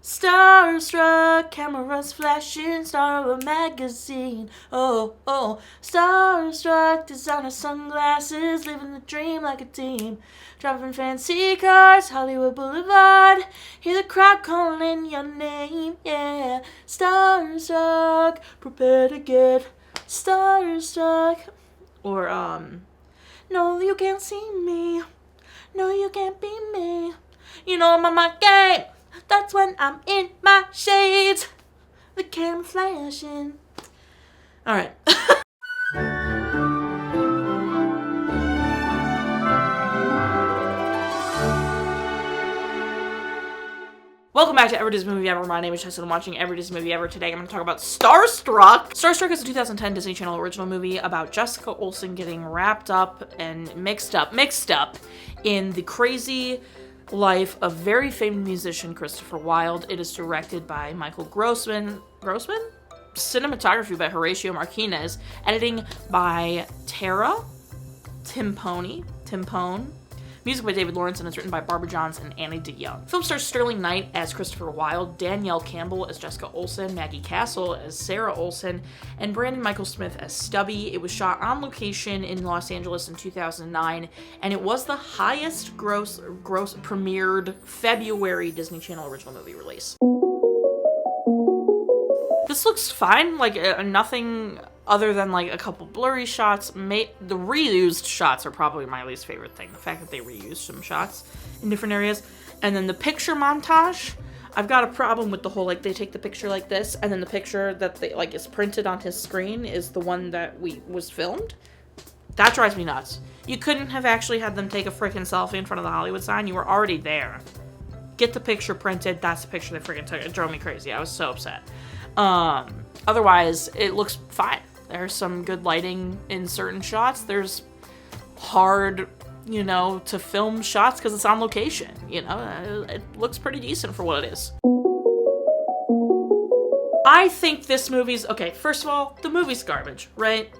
Starstruck, cameras flashing, star of a magazine. Oh, oh, starstruck, designer sunglasses, living the dream like a team. Driving fancy cars, Hollywood Boulevard. Hear the crowd calling your name, yeah. Starstruck, prepare to get starstruck. Or, no, you can't see me. No, you can't be me. You know I'm on my game. That's when I'm in my shades. The camera flashing. Alright. Welcome back to Every Disney Movie Ever. My name is Jess and I'm watching Every Disney Movie Ever. Today I'm going to talk about Starstruck. Starstruck is a 2010 Disney Channel original movie about Jessica Olsen getting wrapped up and mixed up in the crazy life of very famous musician Christopher Wilde. It is directed by Mychal Grossman? Cinematography by Horacio Marquinez. Editing by Timpone. Music by David Lawrence, and it's written by Barbara Johns and Annie DeYoung. Film stars Sterling Knight as Christopher Wilde, Danielle Campbell as Jessica Olsen, Maggie Castle as Sarah Olsen, and Brandon Michael Smith as Stubby. It was shot on location in Los Angeles in 2009, and it was the highest gross premiered February Disney Channel original movie release. This looks fine, like nothing other than like a couple blurry shots. The reused shots are probably my least favorite thing. The fact that they reused some shots in different areas. And then the picture montage, I've got a problem with the whole, like, they take the picture like this, and then the picture that they, like, is printed on his screen is the one that was filmed. That drives me nuts. You couldn't have actually had them take a freaking selfie in front of the Hollywood sign. You were already there. Get the picture printed. That's the picture they freaking took. It drove me crazy. I was so upset. Otherwise, it looks fine. There's some good lighting in certain shots. There's hard, to film shots because it's on location. It looks pretty decent for what it is. I think this movie's, okay, first of all, the movie's garbage, right?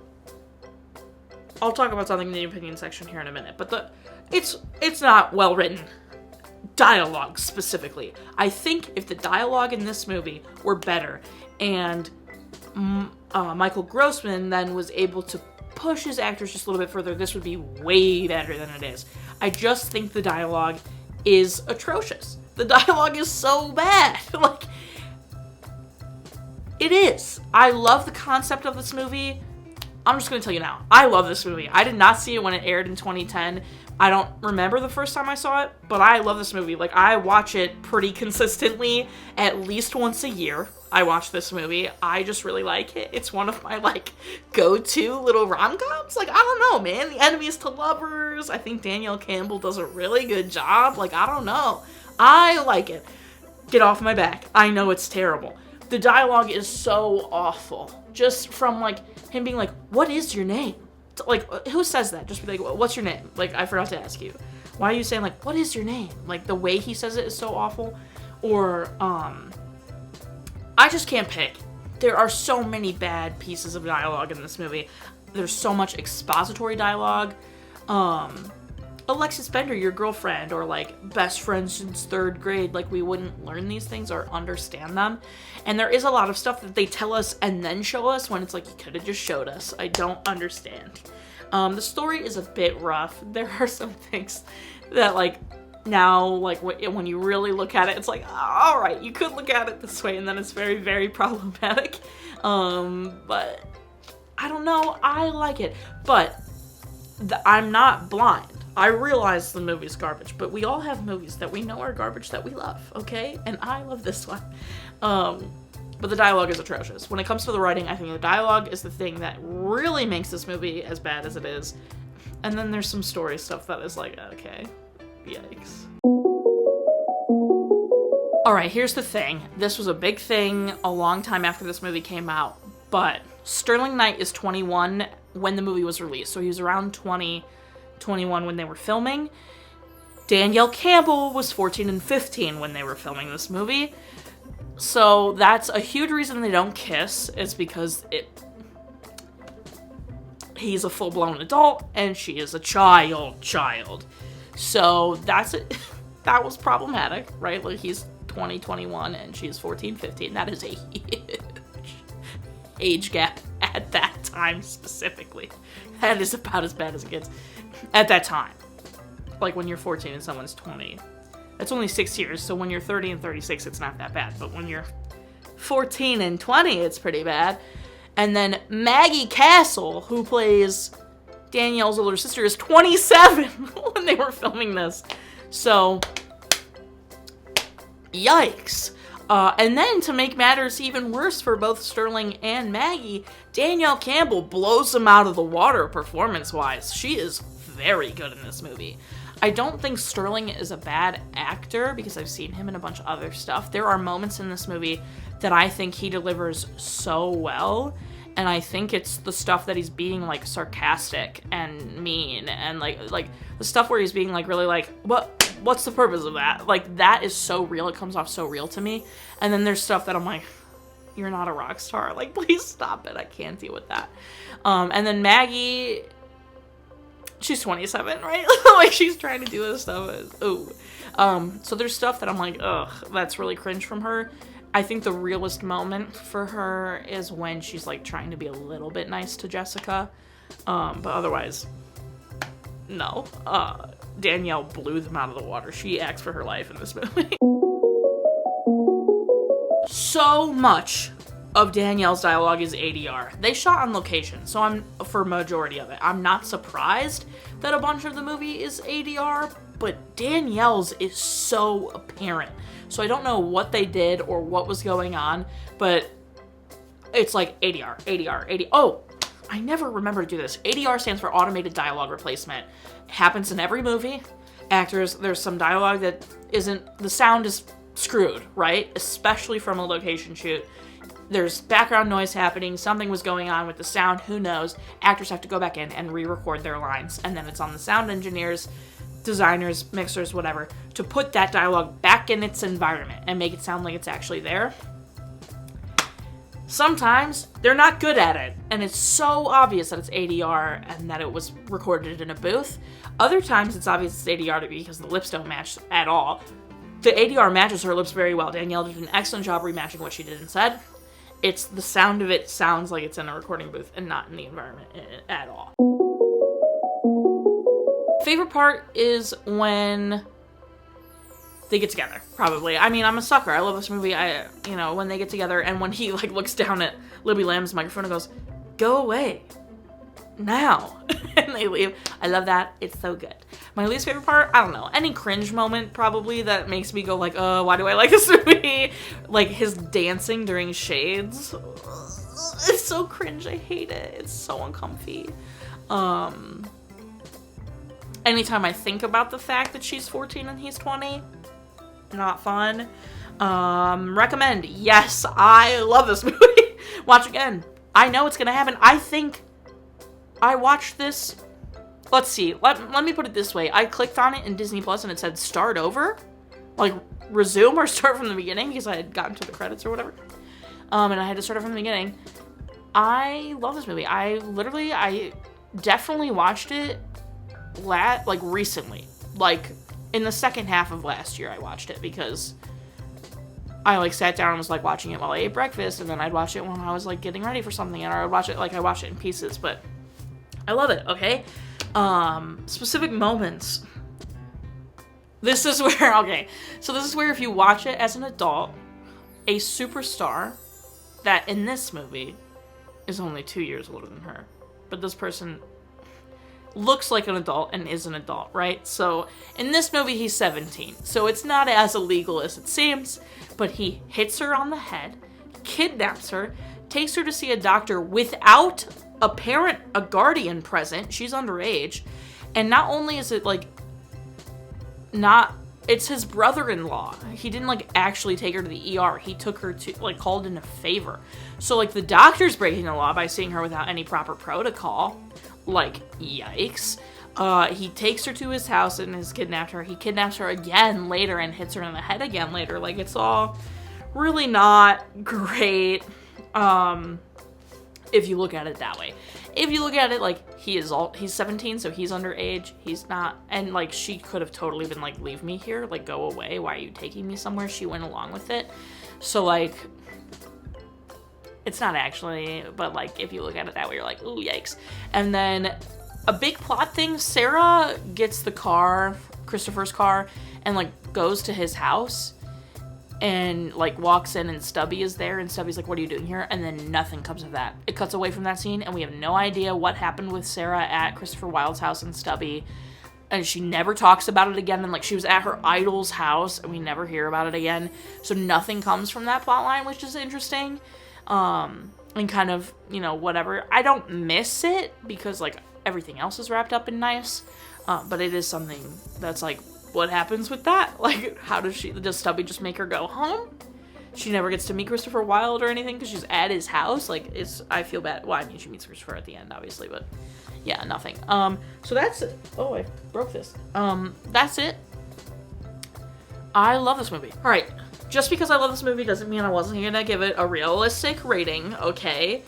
I'll talk about something in the opinion section here in a minute, but it's not well written. Dialogue specifically. I think if the dialogue in this movie were better and Mychal Grossman then was able to push his actors just a little bit further, this would be way better than it is. I just think the dialogue is atrocious. The dialogue is so bad. Like, it is. I love the concept of this movie. I'm just gonna tell you now. I love this movie. I did not see it when it aired in 2010. I don't remember the first time I saw it, but I love this movie. Like, I watch it pretty consistently, at least once a year. I watch this movie. I just really like it. It's one of my, go-to little rom-coms. I don't know, man. The enemies to lovers. I think Danielle Campbell does a really good job. I don't know. I like it. Get off my back. I know it's terrible. The dialogue is so awful. Just from, him being like, what is your name? Who says that? Just be like, what's your name? I forgot to ask you. Why are you saying, what is your name? The way he says it is so awful. Or, I just can't pick. There are so many bad pieces of dialogue in this movie. There's so much expository dialogue. Alexis Bender, your girlfriend, or best friends since 3rd grade, we wouldn't learn these things or understand them. And there is a lot of stuff that they tell us and then show us when it's you could have just showed us. I don't understand. The story is a bit rough. There are some things that now, when you really look at it, it's all right, you could look at it this way, and then it's very, very problematic. But I don't know, I like it. But I'm not blind. I realize the movie's garbage, but we all have movies that we know are garbage that we love, okay? And I love this one. But the dialogue is atrocious. When it comes to the writing, I think the dialogue is the thing that really makes this movie as bad as it is. And then there's some story stuff that is okay, yikes. Alright, here's the thing. This was a big thing a long time after this movie came out, but Sterling Knight is 21 when the movie was released, so he was around 21 when they were filming. Danielle Campbell was 14 and 15 when they were filming this movie. So that's a huge reason they don't kiss, is because he's a full-blown adult and she is a child. So that's it. That was problematic, right? He's 2021, and she's 14, 15. That is a huge age gap at that time specifically. That is about as bad as it gets at that time. Like when you're 14 and someone's 20. That's only 6 years, so when you're 30 and 36, it's not that bad. But when you're 14 and 20, it's pretty bad. And then Maggie Castle, who plays Danielle's older sister, is 27 when they were filming this. So, yikes. And then to make matters even worse for both Sterling and Maggie, Danielle Campbell blows them out of the water performance-wise. She is very good in this movie. I don't think Sterling is a bad actor because I've seen him in a bunch of other stuff. There are moments in this movie that I think he delivers so well, and I think it's the stuff that he's being like sarcastic and mean, and like the stuff where he's being like really like, what's the purpose of that? Like, that is so real. It comes off so real to me. And then there's stuff that I'm like, you're not a rock star. Like, please stop it. I can't deal with that. And then Maggie, she's 27, right? Like, she's trying to do this stuff. Ooh. So there's stuff that I'm like, ugh, that's really cringe from her. I think the realest moment for her is when she's, like, trying to be a little bit nice to Jessica. But otherwise, no. Danielle blew them out of the water. She acts for her life in this movie. So much of Danielle's dialogue is ADR. They shot on location, so for majority of it. I'm not surprised that a bunch of the movie is ADR, but Danielle's is so apparent. So I don't know what they did or what was going on, but it's like ADR, ADR, ADR. Oh, I never remember to do this. ADR stands for automated dialogue replacement. It happens in every movie. Actors, there's some dialogue that isn't, the sound is screwed, right? Especially from a location shoot. There's background noise happening, something was going on with the sound, who knows? Actors have to go back in and re-record their lines, and then it's on the sound engineers, designers, mixers, whatever, to put that dialogue back in its environment and make it sound like it's actually there. Sometimes they're not good at it, and it's so obvious that it's ADR and that it was recorded in a booth. Other times it's obvious it's ADR because the lips don't match at all. The ADR matches her lips very well. Danielle did an excellent job rematching what she did and said. It's the sound of it sounds like it's in a recording booth and not in the environment at all. Favorite part is when they get together, probably. I mean, I'm a sucker. I love this movie. When they get together and when he like looks down at Libby Lamb's microphone and goes, "Go away now," and they leave. I love that. It's so good. My least favorite part, I don't know. Any cringe moment probably that makes me go like, why do I like this movie? Like his dancing during Shades. It's so cringe. I hate it. It's so uncomfy. Anytime I think about the fact that she's 14 and he's 20, not fun. Recommend. Yes, I love this movie. Watch again. I know it's gonna happen. I think I watched this. Let's see. Let me put it this way. I clicked on it in Disney Plus and it said start over, like resume or start from the beginning because I had gotten to the credits or whatever. And I had to start it from the beginning. I love this movie. I definitely watched it recently. Like in the second half of last year I watched it because I like sat down and was like watching it while I ate breakfast, and then I'd watch it when I was like getting ready for something, and I watched it in pieces, but I love it, okay? Specific moments. This is where if you watch it as an adult, a superstar that in this movie is only 2 years older than her, but this person looks like an adult and is an adult, right? So in this movie he's 17, so it's not as illegal as it seems, but he hits her on the head, kidnaps her, takes her to see a doctor without a guardian present. She's underage, and not only is it it's his brother-in-law. He didn't actually take her to the ER. He took her to called in a favor. So the doctor's breaking the law by seeing her without any proper protocol. Yikes. He takes her to his house and has kidnapped her. He kidnaps her again later and hits her in the head again later. It's all really not great. if you look at it that way. If you look at it like he's 17, so he's underage, he's not, and like she could have totally been like, leave me here, like go away, why are you taking me somewhere? She went along with it. So like, it's not actually, but like if you look at it that way, you're like, ooh, yikes. And then a big plot thing, Sarah gets the car, Christopher's car, and like goes to his house and like walks in, and Stubby is there, and Stubby's like, what are you doing here? And then nothing comes of that. It cuts away from that scene, and we have no idea what happened with Sarah at Christopher Wilde's house and Stubby, and she never talks about it again. And like, she was at her idol's house, and we never hear about it again, so nothing comes from that plot line, which is interesting. And kind of, you know, whatever. I don't miss it because like everything else is wrapped up in nice, but it is something that's like, what happens with that? Like, does Stubby just make her go home? She never gets to meet Christopher Wilde or anything because she's at his house. Like, I feel bad. Well, I mean, she meets Christopher at the end, obviously, but yeah, nothing. So that's it. Oh, I broke this. That's it. I love this movie. All right. Just because I love this movie doesn't mean I wasn't gonna give it a realistic rating, okay?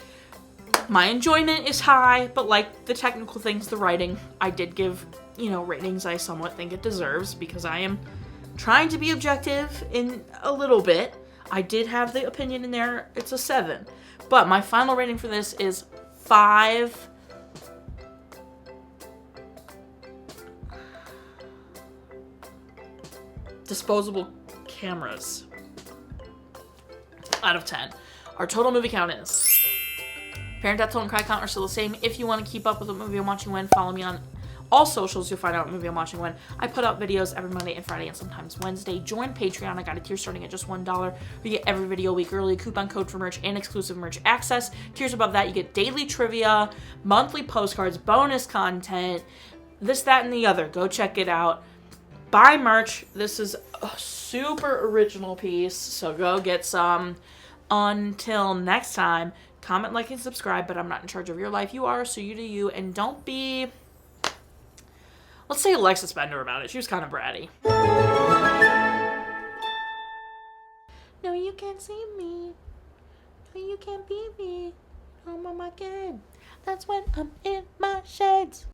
My enjoyment is high, but like the technical things, the writing, I did give, you know, ratings I somewhat think it deserves because I am trying to be objective in a little bit. I did have the opinion in there, it's a 7. But my final rating for this is 5 disposable cameras out of 10. Our total movie count is... Parent death toll and cry count are still the same. If you want to keep up with what movie I'm watching when, follow me on all socials. You'll find out what movie I'm watching when. I put out videos every Monday and Friday and sometimes Wednesday. Join Patreon. I got a tier starting at just $1. You get every video a week early, coupon code for merch, and exclusive merch access. Tiers above that, you get daily trivia, monthly postcards, bonus content, this, that, and the other. Go check it out. Buy merch. This is a super original piece, so go get some. Until next time, comment, like, and subscribe, but I'm not in charge of your life. You are, so you do you, and don't be, let's say, Alexis Bender about it. She was kind of bratty. No, you can't see me. No, you can't be me. I'm on my game. That's when I'm in my shades.